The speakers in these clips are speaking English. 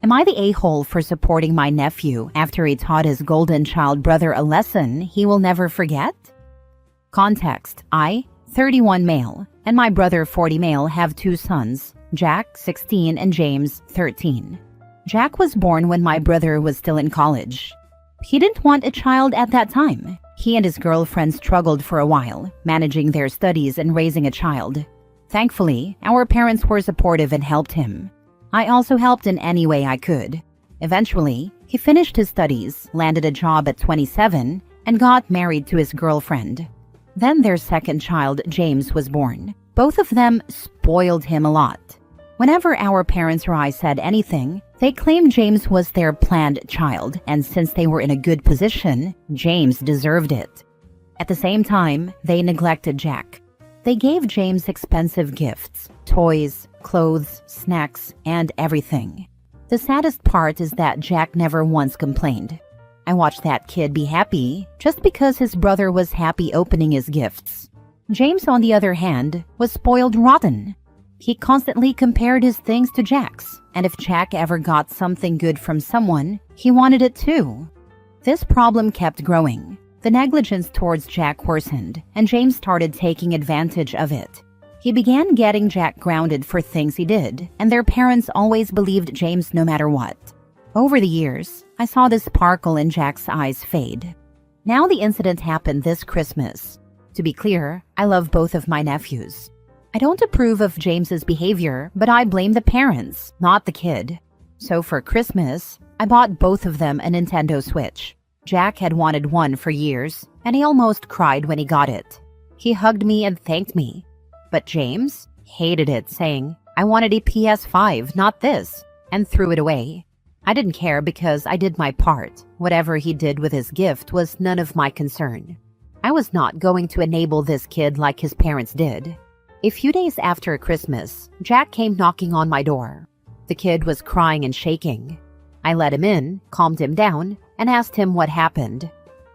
Am I the a-hole for supporting my nephew after he taught his golden child brother a lesson he will never forget? Context: I, 31 male, and my brother 40 male have two sons, Jack, 16, and James, 13. Jack was born when my brother was still in college. He didn't want a child at that time. He and his girlfriend struggled for a while, managing their studies and raising a child. Thankfully, our parents were supportive and helped him. I also helped in any way I could. Eventually, he finished his studies, landed a job at 27, and got married to his girlfriend. Then their second child, James, was born. Both of them spoiled him a lot. Whenever our parents or I said anything, they claimed James was their planned child, and since they were in a good position, James deserved it. At the same time, they neglected Jack. They gave James expensive gifts, toys, clothes, snacks, and everything. The saddest part is that Jack never once complained. I watched that kid be happy just because his brother was happy opening his gifts. James, on the other hand, was spoiled rotten. He constantly compared his things to Jack's, and if Jack ever got something good from someone, he wanted it too. This problem kept growing. The negligence towards Jack worsened, and James started taking advantage of it. He began getting Jack grounded for things he did, and their parents always believed James no matter what. Over the years, I saw the sparkle in Jack's eyes fade. Now the incident happened this Christmas. To be clear, I love both of my nephews. I don't approve of James's behavior, but I blame the parents, not the kid. So for Christmas, I bought both of them a Nintendo Switch. Jack had wanted one for years, and he almost cried when he got it. He hugged me and thanked me. But James hated it, saying, "I wanted a PS5, not this," and threw it away. I didn't care because I did my part. Whatever he did with his gift was none of my concern. I was not going to enable this kid like his parents did. A few days after Christmas, Jack came knocking on my door. The kid was crying and shaking. I let him in, calmed him down, and asked him what happened.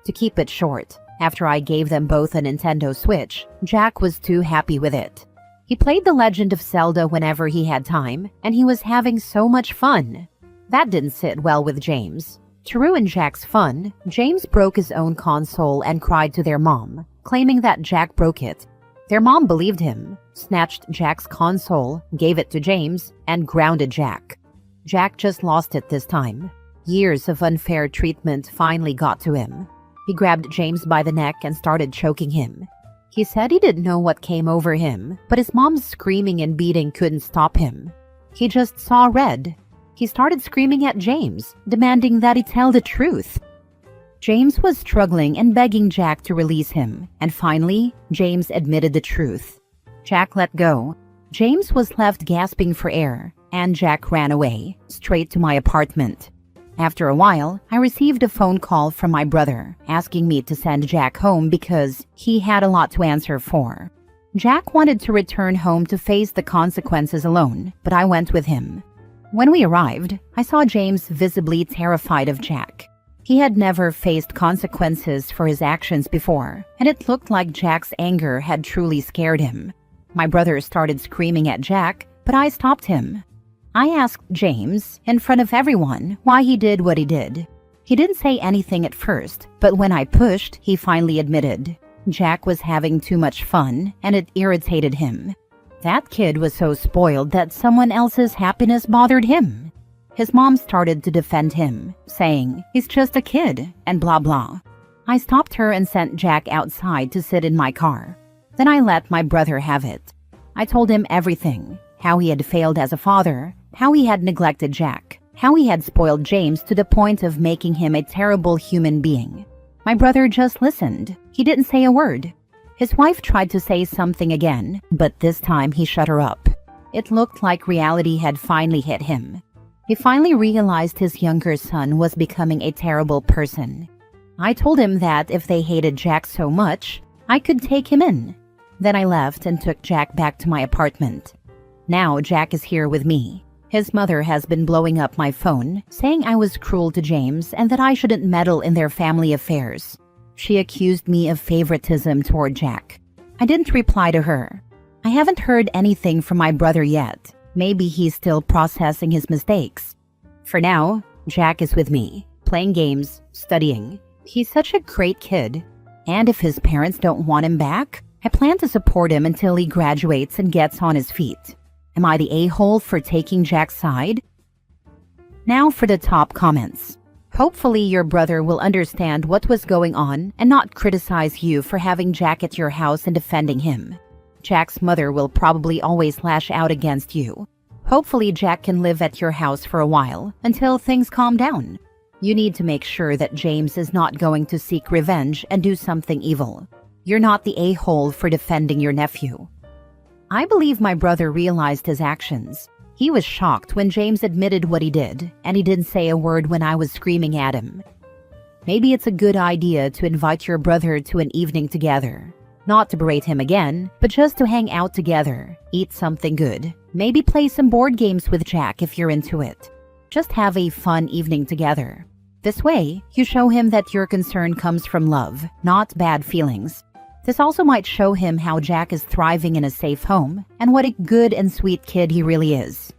To keep it short, after I gave them both a Nintendo Switch, Jack was too happy with it. He played The Legend of Zelda whenever he had time, and he was having so much fun. That didn't sit well with James. To ruin Jack's fun, James broke his own console and cried to their mom, claiming that Jack broke it. Their mom believed him, snatched Jack's console, gave it to James, and grounded Jack. Jack just lost it this time. Years of unfair treatment finally got to him. He grabbed James by the neck and started choking him. He said he didn't know what came over him, but his mom's screaming and beating couldn't stop him. He just saw red. He started screaming at James, demanding that he tell the truth. James was struggling and begging Jack to release him, and finally, James admitted the truth. Jack let go. James was left gasping for air, and Jack ran away, straight to my apartment. After a while, I received a phone call from my brother, asking me to send Jack home because he had a lot to answer for. Jack wanted to return home to face the consequences alone, but I went with him. When we arrived, I saw James visibly terrified of Jack. He had never faced consequences for his actions before, and it looked like Jack's anger had truly scared him. My brother started screaming at Jack, but I stopped him. I asked James, in front of everyone, why he did what he did. He didn't say anything at first, but when I pushed, he finally admitted. Jack was having too much fun, and it irritated him. That kid was so spoiled that someone else's happiness bothered him. His mom started to defend him, saying, "He's just a kid," and blah blah. I stopped her and sent Jack outside to sit in my car. Then I let my brother have it. I told him everything, how he had failed as a father, how he had neglected Jack, how he had spoiled James to the point of making him a terrible human being. My brother just listened. He didn't say a word. His wife tried to say something again, but this time he shut her up. It looked like reality had finally hit him. He finally realized his younger son was becoming a terrible person. I told him that if they hated Jack so much, I could take him in. Then I left and took Jack back to my apartment. Now Jack is here with me. His mother has been blowing up my phone, saying I was cruel to James and that I shouldn't meddle in their family affairs. She accused me of favoritism toward Jack. I didn't reply to her. I haven't heard anything from my brother yet. Maybe he's still processing his mistakes. For now, Jack is with me, playing games, studying. He's such a great kid. And if his parents don't want him back, I plan to support him until he graduates and gets on his feet. Am I the a-hole for taking Jack's side? Now for the top comments. Hopefully your brother will understand what was going on and not criticize you for having Jack at your house and defending him. Jack's mother will probably always lash out against you. Hopefully Jack can live at your house for a while until things calm down. You need to make sure that James is not going to seek revenge and do something evil. You're not the a-hole for defending your nephew. I believe my brother realized his actions. He was shocked when James admitted what he did, and he didn't say a word when I was screaming at him. Maybe it's a good idea to invite your brother to an evening together. Not to berate him again, but just to hang out together, eat something good, maybe play some board games with Jack if you're into it. Just have a fun evening together. This way, you show him that your concern comes from love, not bad feelings. This also might show him how Jack is thriving in a safe home and what a good and sweet kid he really is.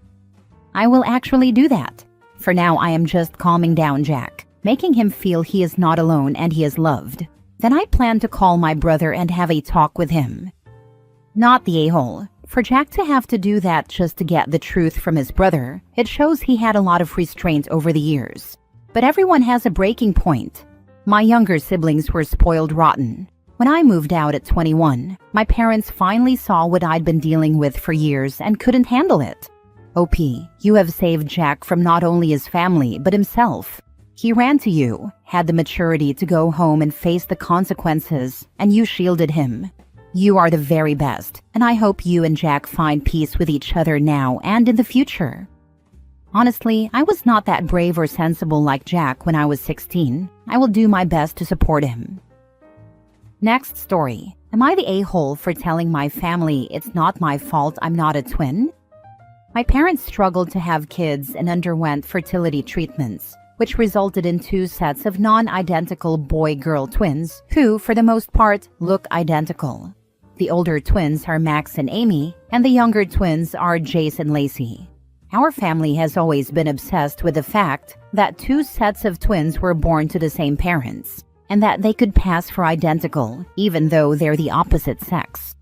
I will actually do that. For now, I am just calming down Jack, making him feel he is not alone and he is loved. Then I plan to call my brother and have a talk with him. Not the a-hole. For Jack to have to do that just to get the truth from his brother, it shows he had a lot of restraint over the years. But everyone has a breaking point. My younger siblings were spoiled rotten. When I moved out at 21, my parents finally saw what I'd been dealing with for years and couldn't handle it. OP, you have saved Jack from not only his family, but himself. He ran to you, had the maturity to go home and face the consequences, and you shielded him. You are the very best, and I hope you and Jack find peace with each other now and in the future. Honestly, I was not that brave or sensible like Jack when I was 16. I will do my best to support him. Next story. Am I the a-hole for telling my family it's not my fault I'm not a twin? My parents struggled to have kids and underwent fertility treatments, which resulted in 2 sets of non-identical boy-girl twins who, for the most part, look identical. The older twins are Max and Amy, and the younger twins are Jace and Lacey. Our family has always been obsessed with the fact that 2 sets of twins were born to the same parents, and that they could pass for identical, even though they're the opposite sex.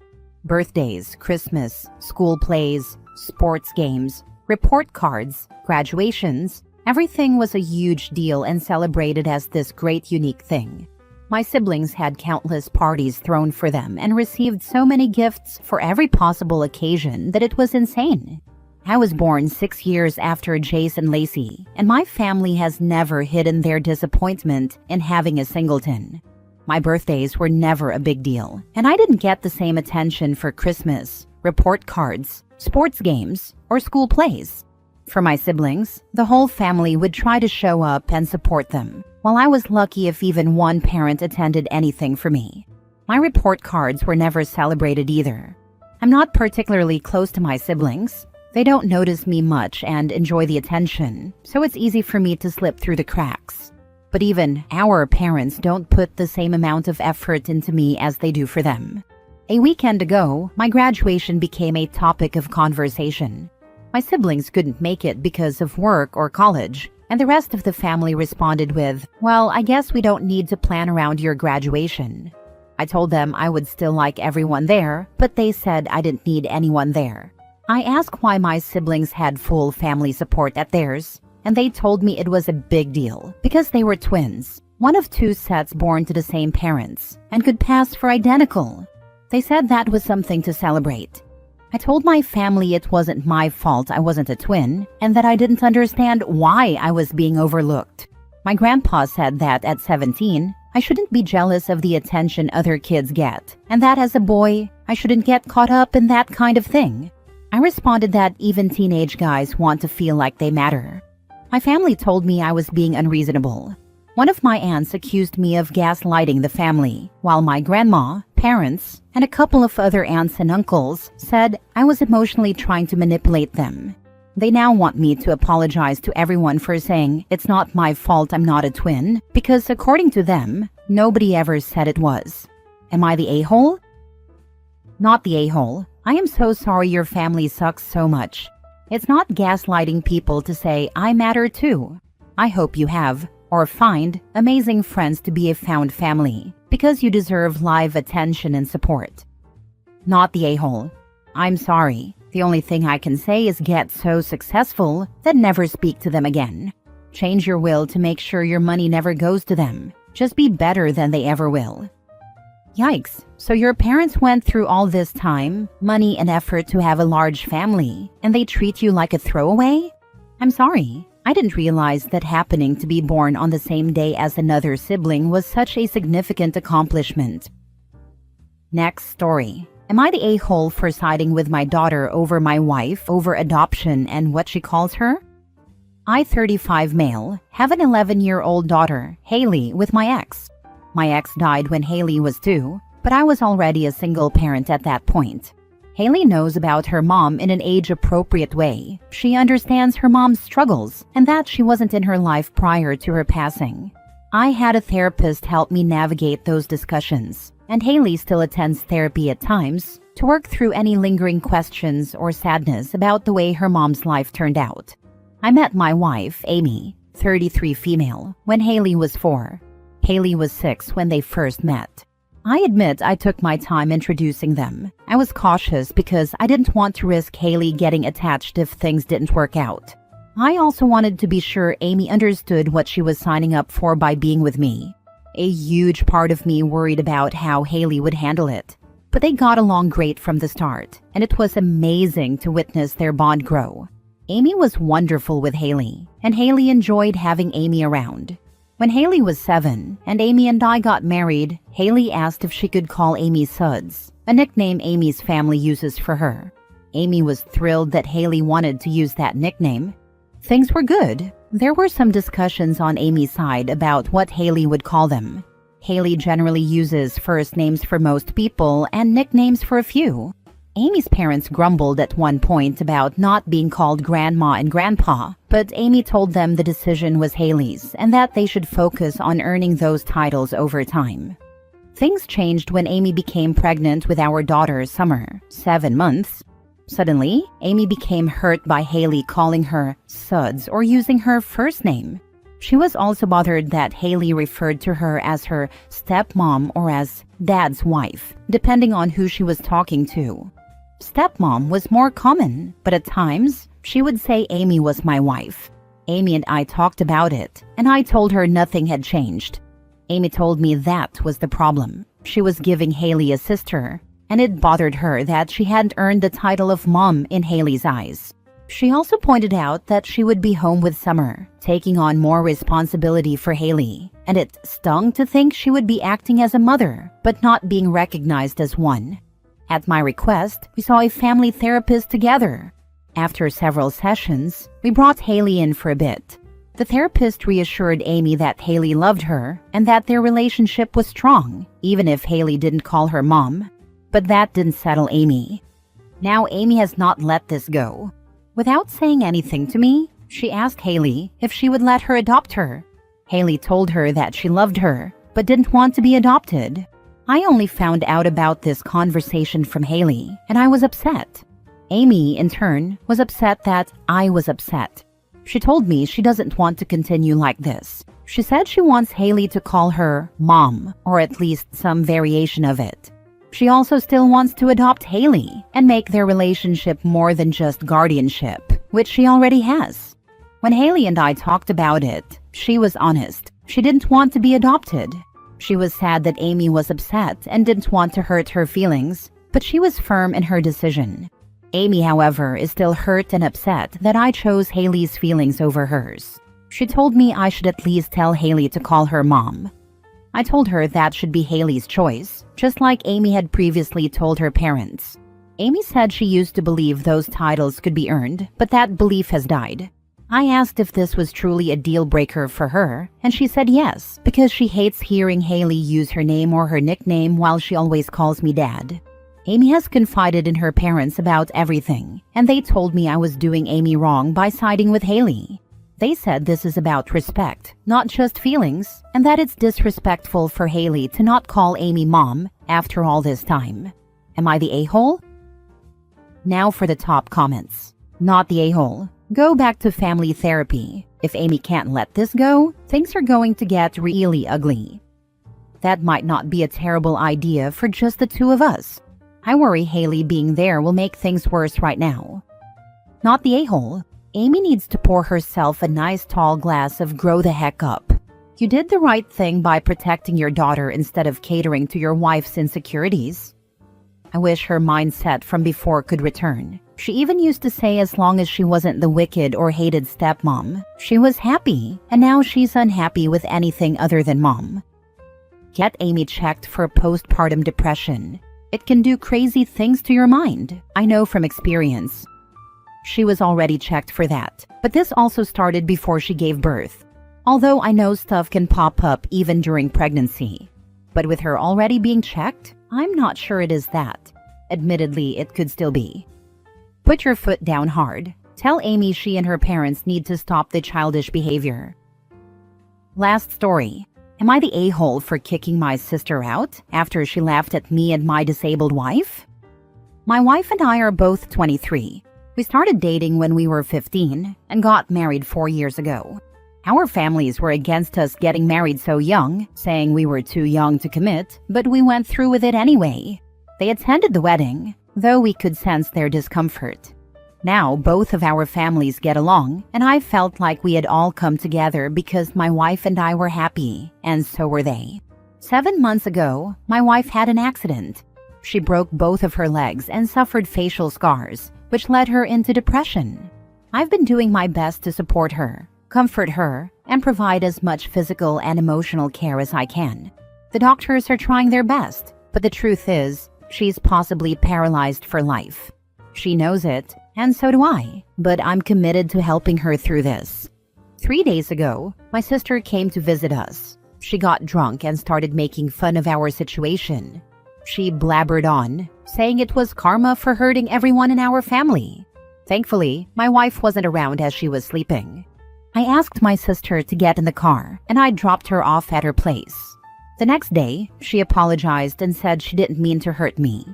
Birthdays, Christmas, school plays, sports games, report cards, graduations, everything was a huge deal and celebrated as this great unique thing. My siblings had countless parties thrown for them and received so many gifts for every possible occasion that it was insane. I was born 6 years after Jace and Lacey, and my family has never hidden their disappointment in having a singleton. My birthdays were never a big deal, and I didn't get the same attention for Christmas, report cards, sports games, or school plays. For my siblings, the whole family would try to show up and support them, while I was lucky if even one parent attended anything for me. My report cards were never celebrated either. I'm not particularly close to my siblings. They don't notice me much and enjoy the attention, so it's easy for me to slip through the cracks. But even our parents don't put the same amount of effort into me as they do for them. A weekend ago, my graduation became a topic of conversation. My siblings couldn't make it because of work or college, and the rest of the family responded with, "Well, I guess we don't need to plan around your graduation." I told them I would still like everyone there, but they said I didn't need anyone there. I asked why my siblings had full family support at theirs, and they told me it was a big deal because they were twins, one of 2 sets born to the same parents, and could pass for identical. They said that was something to celebrate. I told my family it wasn't my fault I wasn't a twin, and that I didn't understand why I was being overlooked. My grandpa said that at 17, I shouldn't be jealous of the attention other kids get, and that as a boy, I shouldn't get caught up in that kind of thing. I responded that even teenage guys want to feel like they matter. My family told me I was being unreasonable. One of my aunts accused me of gaslighting the family, while my grandma, parents, and a couple of other aunts and uncles said I was emotionally trying to manipulate them. They now want me to apologize to everyone for saying it's not my fault I'm not a twin, because according to them, nobody ever said it was. Am I the a-hole? Not the a-hole. I am so sorry your family sucks so much. It's not gaslighting people to say, I matter too. I hope you have, or find, amazing friends to be a found family, because you deserve live attention and support. Not the a-hole. I'm sorry. The only thing I can say is get so successful that never speak to them again. Change your will to make sure your money never goes to them. Just be better than they ever will. Yikes. So your parents went through all this time, money and effort to have a large family, and they treat you like a throwaway? I'm sorry. I didn't realize that happening to be born on the same day as another sibling was such a significant accomplishment. Next story. Am I the a-hole for siding with my daughter over my wife over adoption and what she calls her? I, 35 male, have an 11-year-old daughter, Haley, with my ex. My ex died when Haley was 2, but I was already a single parent at that point. Haley knows about her mom in an age-appropriate way. She understands her mom's struggles and that she wasn't in her life prior to her passing. I had a therapist help me navigate those discussions, and Haley still attends therapy at times to work through any lingering questions or sadness about the way her mom's life turned out. I met my wife, Amy, 33 female, when Haley was 4. Haley was 6 when they first met. I admit I took my time introducing them. I was cautious because I didn't want to risk Haley getting attached if things didn't work out. I also wanted to be sure Amy understood what she was signing up for by being with me. A huge part of me worried about how Haley would handle it. But they got along great from the start, and it was amazing to witness their bond grow. Amy was wonderful with Haley, and Haley enjoyed having Amy around. When Haley was 7 and Amy and I got married, Haley asked if she could call Amy Suds, a nickname Amy's family uses for her. Amy was thrilled that Haley wanted to use that nickname. Things were good. There were some discussions on Amy's side about what Haley would call them. Haley generally uses first names for most people and nicknames for a few. Amy's parents grumbled at one point about not being called Grandma and Grandpa, but Amy told them the decision was Haley's and that they should focus on earning those titles over time. Things changed when Amy became pregnant with our daughter, Summer, 7 months. Suddenly, Amy became hurt by Haley calling her Suds or using her first name. She was also bothered that Haley referred to her as her stepmom or as Dad's wife, depending on who she was talking to. Stepmom was more common, but at times, she would say Amy was my wife. Amy and I talked about it, and I told her nothing had changed. Amy told me that was the problem. She was giving Haley a sister, and it bothered her that she hadn't earned the title of mom in Haley's eyes. She also pointed out that she would be home with Summer, taking on more responsibility for Haley, and it stung to think she would be acting as a mother, but not being recognized as one. At my request, we saw a family therapist together. After several sessions, we brought Haley in for a bit. The therapist reassured Amy that Haley loved her and that their relationship was strong, even if Haley didn't call her mom. But that didn't settle Amy. Now Amy has not let this go. Without saying anything to me, she asked Haley if she would let her adopt her. Haley told her that she loved her, but didn't want to be adopted. I only found out about this conversation from Haley, and I was upset. Amy, in turn, was upset that I was upset. She told me she doesn't want to continue like this. She said she wants Haley to call her Mom, or at least some variation of it. She also still wants to adopt Haley and make their relationship more than just guardianship, which she already has. When Haley and I talked about it, she was honest. She didn't want to be adopted. She was sad that Amy was upset and didn't want to hurt her feelings, but she was firm in her decision. Amy, however, is still hurt and upset that I chose Haley's feelings over hers. She told me I should at least tell Haley to call her mom. I told her that should be Haley's choice, just like Amy had previously told her parents. Amy said she used to believe those titles could be earned, but that belief has died. I asked if this was truly a deal breaker for her, and she said yes, because she hates hearing Haley use her name or her nickname while she always calls me Dad. Amy has confided in her parents about everything, and they told me I was doing Amy wrong by siding with Haley. They said this is about respect, not just feelings, and that it's disrespectful for Haley to not call Amy Mom after all this time. Am I the a-hole? Now for the top comments. Not the a-hole. Go back to family therapy. If Amy can't let this go, things are going to get really ugly. That might not be a terrible idea for just the two of us. I worry Haley being there will make things worse right now. Not the a-hole. Amy needs to pour herself a nice tall glass of grow the heck up. You did the right thing by protecting your daughter instead of catering to your wife's insecurities. I wish her mindset from before could return. She even used to say as long as she wasn't the wicked or hated stepmom, she was happy, and now she's unhappy with anything other than mom. Get Amy checked for postpartum depression. It can do crazy things to your mind, I know from experience. She was already checked for that, but this also started before she gave birth. Although I know stuff can pop up even during pregnancy. But with her already being checked, I'm not sure it is that. Admittedly, it could still be. Put your foot down hard. Tell Amy she and her parents need to stop the childish behavior. Last story. Am I the a-hole for kicking my sister out after she laughed at me and my disabled wife? My wife and I are both 23. We started dating when we were 15 and got married 4 years ago. Our families were against us getting married so young, saying we were too young to commit, but we went through with it anyway. They attended the wedding, though we could sense their discomfort. Now both of our families get along, and I felt like we had all come together because my wife and I were happy, and so were they. 7 months ago, my wife had an accident. She broke both of her legs and suffered facial scars, which led her into depression. I've been doing my best to support her, comfort her, and provide as much physical and emotional care as I can. The doctors are trying their best, but the truth is, she's possibly paralyzed for life. She knows it, and so do I, but I'm committed to helping her through this. 3 days ago, my sister came to visit us. She got drunk and started making fun of our situation. She blabbered on, saying it was karma for hurting everyone in our family. Thankfully, my wife wasn't around as she was sleeping. I asked my sister to get in the car, and I dropped her off at her place. The next day, she apologized and said she didn't mean to hurt me.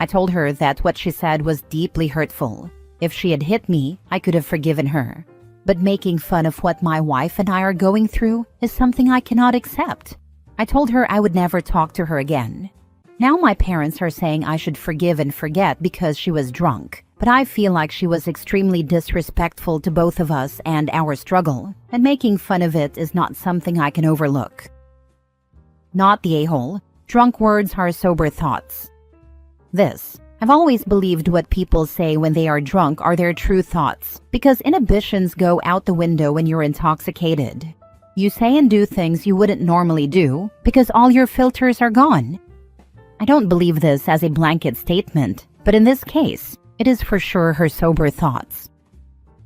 I told her that what she said was deeply hurtful. If she had hit me, I could have forgiven her. But making fun of what my wife and I are going through is something I cannot accept. I told her I would never talk to her again. Now my parents are saying I should forgive and forget because she was drunk, but I feel like she was extremely disrespectful to both of us and our struggle, and making fun of it is not something I can overlook. Not the a-hole. Drunk words are sober thoughts. I've always believed what people say when they are drunk are their true thoughts, because inhibitions go out the window when you're intoxicated. You say and do things you wouldn't normally do because all your filters are gone. I don't believe this as a blanket statement, but in this case, it is for sure her sober thoughts.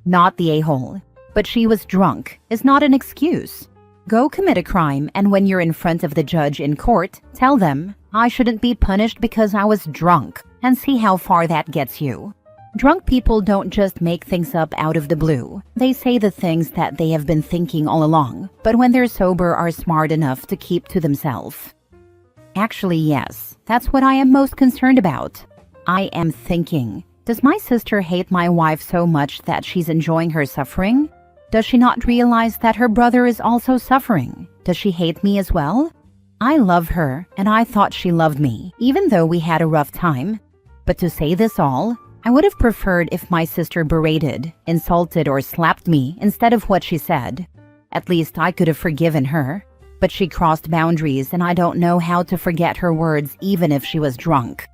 Not the a-hole, but she was drunk is not an excuse. Go commit a crime, and when you're in front of the judge in court, tell them, I shouldn't be punished because I was drunk, and see how far that gets you. Drunk people don't just make things up out of the blue. They say the things that they have been thinking all along, but when they're sober are smart enough to keep to themselves. Actually, yes, that's what I am most concerned about. I am thinking, does my sister hate my wife so much that she's enjoying her suffering? Does she not realize that her brother is also suffering? Does she hate me as well? I love her, and I thought she loved me, even though we had a rough time. But to say this all, I would have preferred if my sister berated, insulted, or slapped me instead of what she said. At least I could have forgiven her. But she crossed boundaries, and I don't know how to forget her words even if she was drunk.